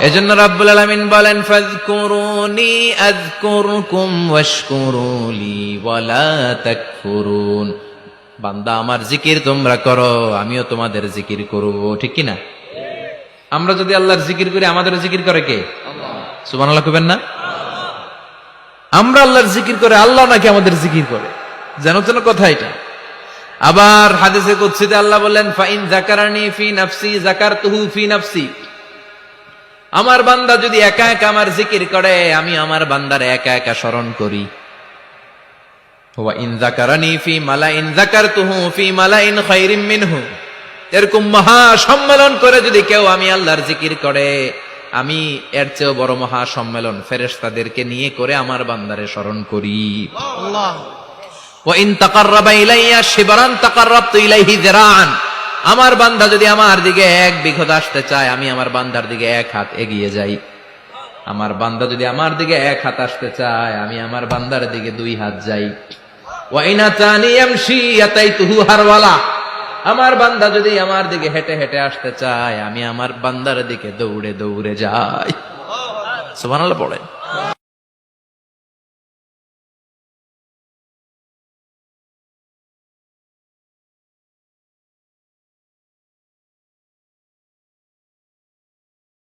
এজন্য রাব্বুল আলামিন বলেন ফাযকুরুনি আযকুরকুম ওয়াশকুরুলি ওয়ালা তাকফুরুন। বান্দা আমার জিকির তোমরা করো, আমিও তোমাদের জিকির করব, ঠিক কি না? আমরা যদি আল্লাহর জিকির করি, আমাদের জিকির করে কে? আল্লাহ। সুবহানাল্লাহ কইবেন না? আমরা আল্লাহর জিকির করে, আল্লাহ নাকি আমাদের জিকির করে, জানো তো না কথা এটা। আবার হাদিসে কুদসিতে আল্লাহ বলেন ফাইন যাকারানি ফি নাফসি যাকারতুহু ফি নাফসি। আমার বান্দা যদি একা একা আমার জিকির করে, আমি আমার বান্দারে একা একা স্মরণ করি। ওয়া ইন যাকারানি ফি মালাইন যাকারতুহু ফি মালাইন খায়রিম মিনহু। এরকম মহা সম্মেলন করে যদি কেউ আমি আল্লাহর জিকির করে, আমি এর চেয়েও বড় মহা সম্মেলন ফেরেশতাদেরকে নিয়ে করে আমার বান্দারে স্মরণ করি। আল্লাহ। ওয়া ইন তাকাররাবা ইলাইয়া শিবরান তাকাররাবতু ইলাইহি যিরাআন। আমার বান্দা যদি আমার দিকে এক বিঘত আসতে চায়, আমি আমার বান্দার দিকে এক হাত এগিয়ে যাই। আমার বান্দা যদি আমার দিকে এক হাত আসতে চায়, আমি আমার বান্দার দিকে দুই হাত যাই। ওয়া ইন আতানি ইয়ামশি আতাইতুহু হারওয়ালা। আমার বান্দা যদি আমার দিকে হেঁটে হেঁটে আসতে চায়, আমি আমার বান্দার দিকে দৌড়ে দৌড়ে যাই। সুবহানাল্লাহ পড়েন।